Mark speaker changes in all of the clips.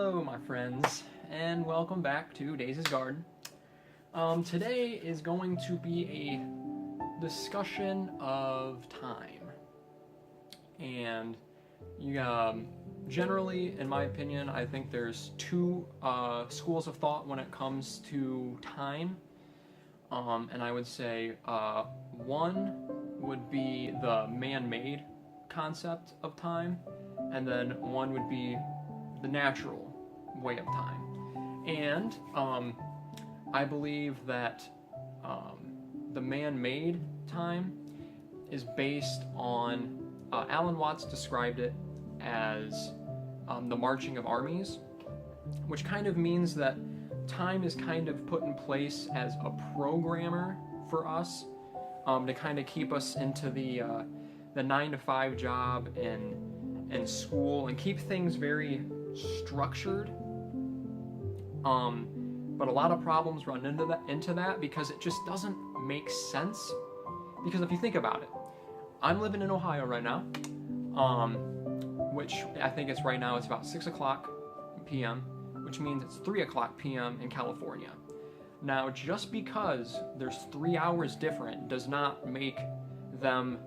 Speaker 1: Hello, my friends, and welcome back to Daisy's Garden. Today is going to be a discussion of time. And generally, in my opinion, I think there's two schools of thought when it comes to time. And I would say one would be the man-made concept of time, and then one would be the natural way of time. And I believe that the man-made time is based on, Alan Watts described it as the marching of armies, which kind of means that time is kind of put in place as a programmer for us to kind of keep us into the 9-to-5 job and school and keep things very structured. But a lot of problems run into that because it just doesn't make sense. Because if you think about it, I'm living in Ohio right now, which I think it's right now, it's about 6 o'clock p.m., which means it's 3 o'clock p.m. in California. Now, just because there's 3 hours different does not make them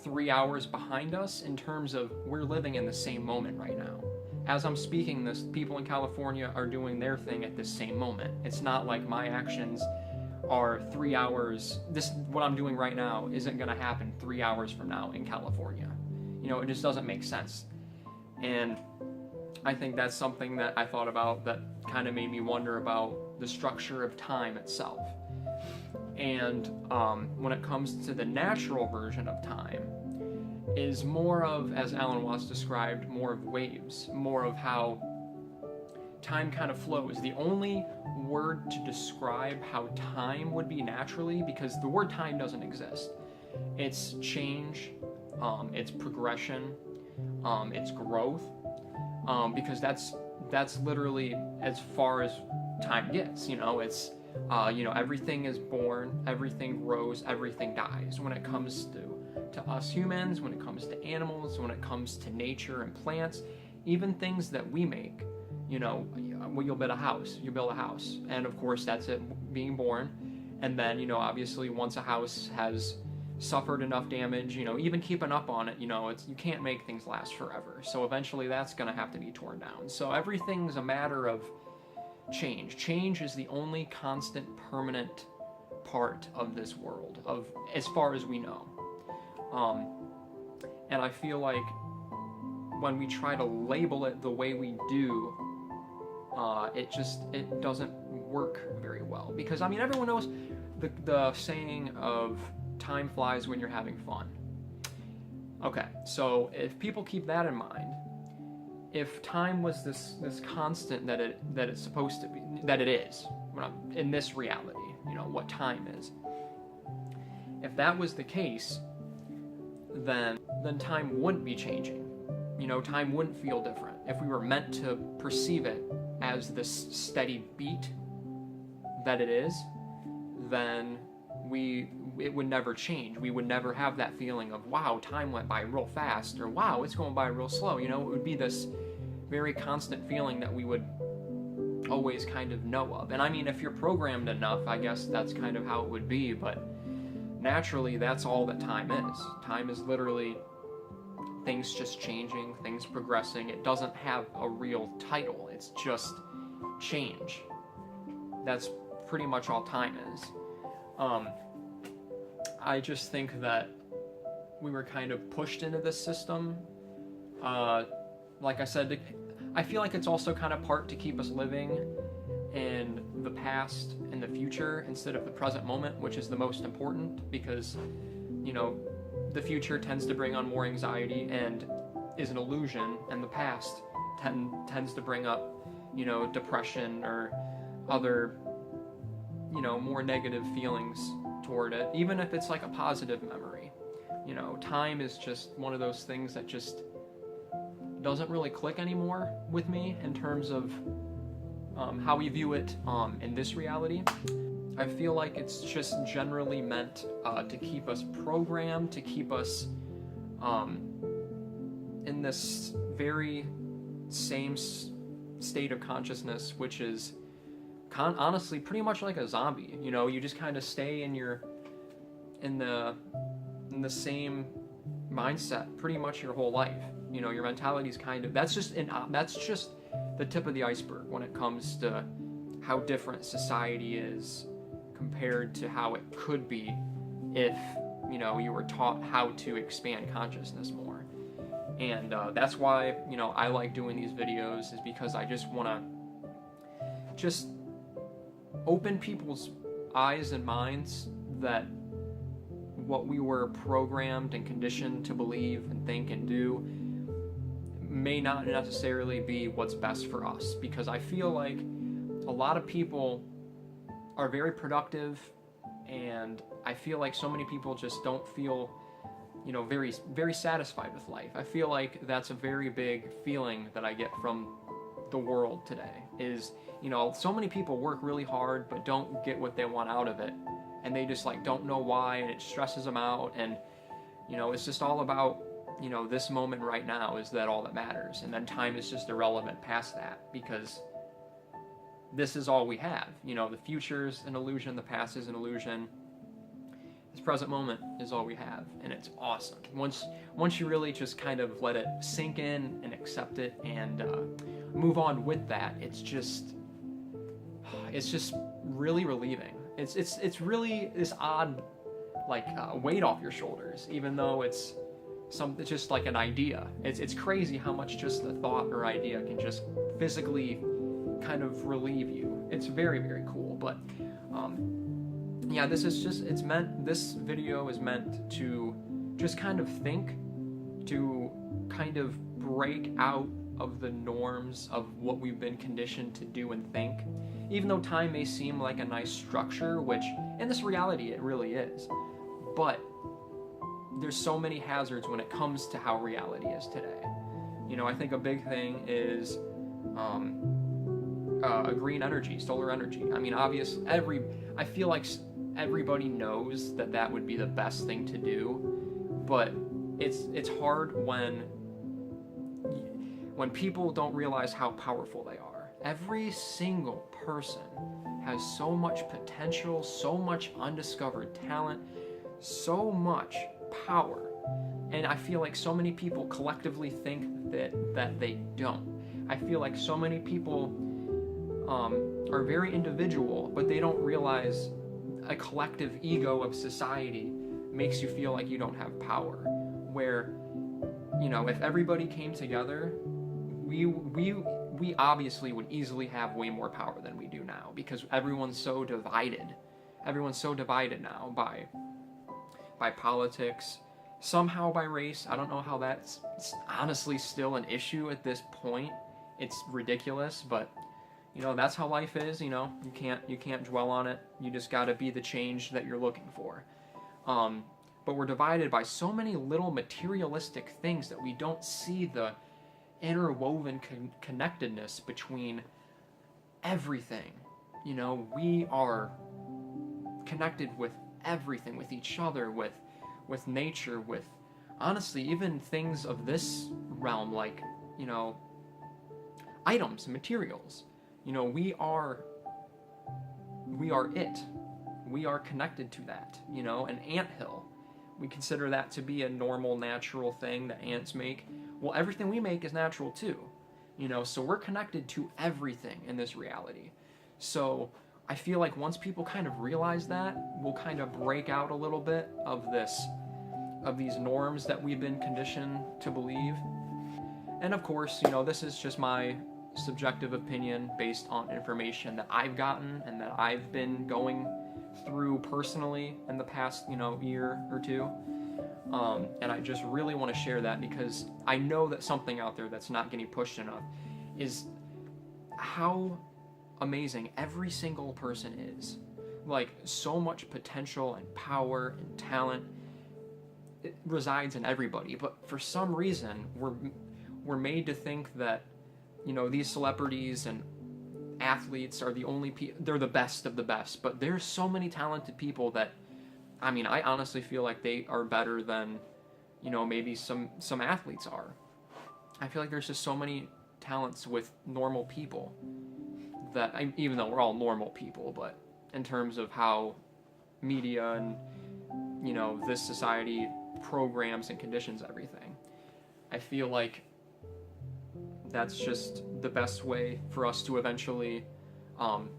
Speaker 1: 3 hours behind us in terms of we're living in the same moment right now. As I'm speaking this, people in California are doing their thing at this same moment. It's not like my actions are 3 hours. What I'm doing right now isn't going to happen 3 hours from now in California. You know, it just doesn't make sense. And I think that's something that I thought about that kind of made me wonder about the structure of time itself. And when it comes to the natural version of time, is more of, as Alan Watts described, more of waves, more of how time kind of flows. The only word to describe how time would be naturally, because the word time doesn't exist. It's change, it's progression, it's growth, because that's literally as far as time gets. You know, it's everything is born, everything grows, everything dies. When it comes to us humans, when it comes to animals, when it comes to nature and plants, even things that we make, you'll build a house, and of course that's it, being born. And then, obviously once a house has suffered enough damage, even keeping up on it, you can't make things last forever. So eventually that's going to have to be torn down. So everything's a matter of change. Change is the only constant, permanent part of this world, as far as we know. And I feel like when we try to label it the way we do, it doesn't work very well. Because, everyone knows the saying of time flies when you're having fun. Okay, so if people keep that in mind, if time was this constant that it's supposed to be, that it is, in this reality, what time is, if that was the case, then time wouldn't be changing. Time wouldn't feel different. If we were meant to perceive it as this steady beat that it is, then it would never change. We would never have that feeling of, wow, time went by real fast, or wow, it's going by real slow. It would be this very constant feeling that we would always kind of know of. And if you're programmed enough, I guess that's kind of how it would be, but naturally, that's all that time is. Time is literally things just changing, things progressing. It doesn't have a real title. It's just change. That's pretty much all time is. I just think that we were kind of pushed into this system. Like I said, I feel like it's also kind of part to keep us living in the past and the future instead of the present moment, which is the most important, because the future tends to bring on more anxiety and is an illusion, and the past tends to bring up depression or other more negative feelings toward it, even if it's like a positive memory. Time is just one of those things that just doesn't really click anymore with me in terms of how we view it in this reality. I feel like it's just generally meant to keep us programmed, to keep us in this very same state of consciousness, which is honestly pretty much like a zombie. You know, you just kind of stay in the same mindset pretty much your whole life. You know, your mentality is kind of, that's just the tip of the iceberg when it comes to how different society is compared to how it could be if, you know, you were taught how to expand consciousness more. And that's why, you know, I like doing these videos, is because I just want to just open people's eyes and minds that what we were programmed and conditioned to believe and think and do may not necessarily be what's best for us. Because I feel like a lot of people are very productive, and I feel like so many people just don't feel, you know, very, very satisfied with life. I feel like that's a very big feeling that I get from the world today, is, you know, so many people work really hard but don't get what they want out of it, and they just like don't know why, and it stresses them out. And, you know, it's just all about, you know, this moment right now, is that all that matters, and then time is just irrelevant past that, because this is all we have. You know, the future's an illusion, the past is an illusion, this present moment is all we have, and it's awesome. Once you really just kind of let it sink in and accept it and move on with that, it's just really relieving. It's really this odd, like, weight off your shoulders, even though it's just like an idea. It's crazy how much just the thought or idea can just physically kind of relieve you. It's very, very cool. But yeah, this video is meant to just kind of think, to kind of break out of the norms of what we've been conditioned to do and think. Even though time may seem like a nice structure, which in this reality it really is, but there's so many hazards when it comes to how reality is today. You know, I think a big thing is green energy, solar energy. I mean, I feel like everybody knows that would be the best thing to do, but it's hard when people don't realize how powerful they are. Every single person has so much potential, so much undiscovered talent, so much power, and I feel like so many people collectively think that they don't. I feel like so many people are very individual, but they don't realize a collective ego of society makes you feel like you don't have power. Where, you know, if everybody came together, we obviously would easily have way more power than we do now, because everyone's so divided. Everyone's so divided now by politics, somehow by race. I don't know how that's honestly still an issue at this point. It's ridiculous, but you know, that's how life is. You know, you can't dwell on it. You just got to be the change that you're looking for. But we're divided by so many little materialistic things that we don't see the interwoven connectedness between everything. You know, we are connected with everything, with each other, with nature, with honestly even things of this realm, like, you know, items and materials. You know, we are it. We are connected to that. You know, an anthill, we consider that to be a normal, natural thing that ants make. Well, everything we make is natural too. You know, so we're connected to everything in this reality. So I feel like once people kind of realize that, we'll kind of break out a little bit of these norms that we've been conditioned to believe. And of course, you know, this is just my subjective opinion based on information that I've gotten and that I've been going through personally in the past, you know, year or two. And I just really want to share that, because I know that something out there that's not getting pushed enough is how amazing every single person is. Like, so much potential and power and talent, it resides in everybody, but for some reason we're made to think that, you know, these celebrities and athletes are the only they're the best of the best. But there's so many talented people that, I mean, I honestly feel like they are better than, you know, maybe some athletes are. I feel like there's just so many talents with normal people that, even though we're all normal people, but in terms of how media and, you know, this society programs and conditions everything, I feel like that's just the best way for us to eventually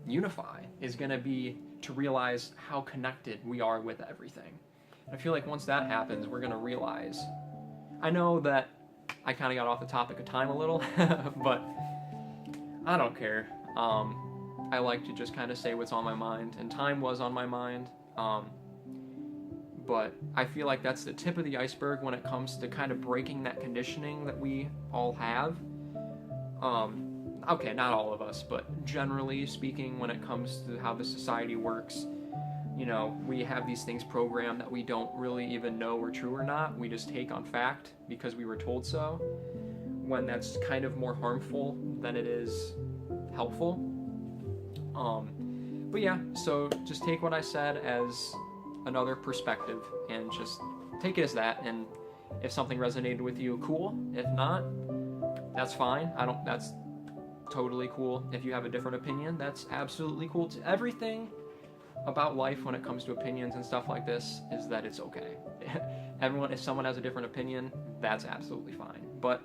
Speaker 1: unify, is going to be to realize how connected we are with everything. And I feel like once that happens, we're going to realize, I know that I kind of got off the topic of time a little, but I don't care. I like to just kind of say what's on my mind, and time was on my mind. But I feel like that's the tip of the iceberg when it comes to kind of breaking that conditioning that we all have. Okay, not all of us, but generally speaking, when it comes to how the society works, you know, we have these things programmed that we don't really even know are true or not. We just take on fact because we were told so, when that's kind of more harmful than it is helpful. But yeah, so just take what I said as another perspective and just take it as that. And if something resonated with you, cool. If not, that's fine. That's totally cool. If you have a different opinion, that's absolutely cool. Everything about life when it comes to opinions and stuff like this is that it's okay. If someone has a different opinion, that's absolutely fine. But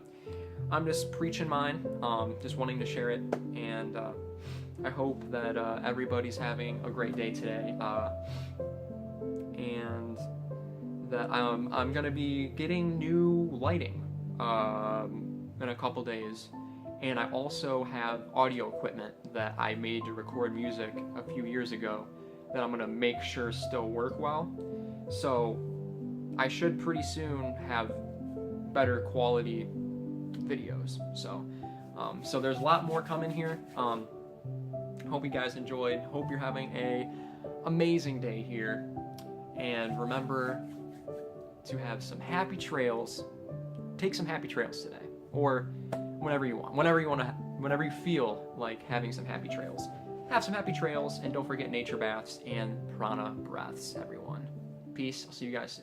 Speaker 1: I'm just preaching mine, just wanting to share it, and I hope that everybody's having a great day today, and that I'm gonna be getting new lighting in a couple days, and I also have audio equipment that I made to record music a few years ago that I'm gonna make sure still work well. So I should pretty soon have better quality videos. So there's a lot more coming here. Hope you guys enjoyed. Hope you're having a amazing day here. And remember to have some happy trails. Take some happy trails today, or whenever you want. Whenever you feel like having some happy trails. Have some happy trails, and don't forget nature baths and prana breaths, everyone. Peace. I'll see you guys soon.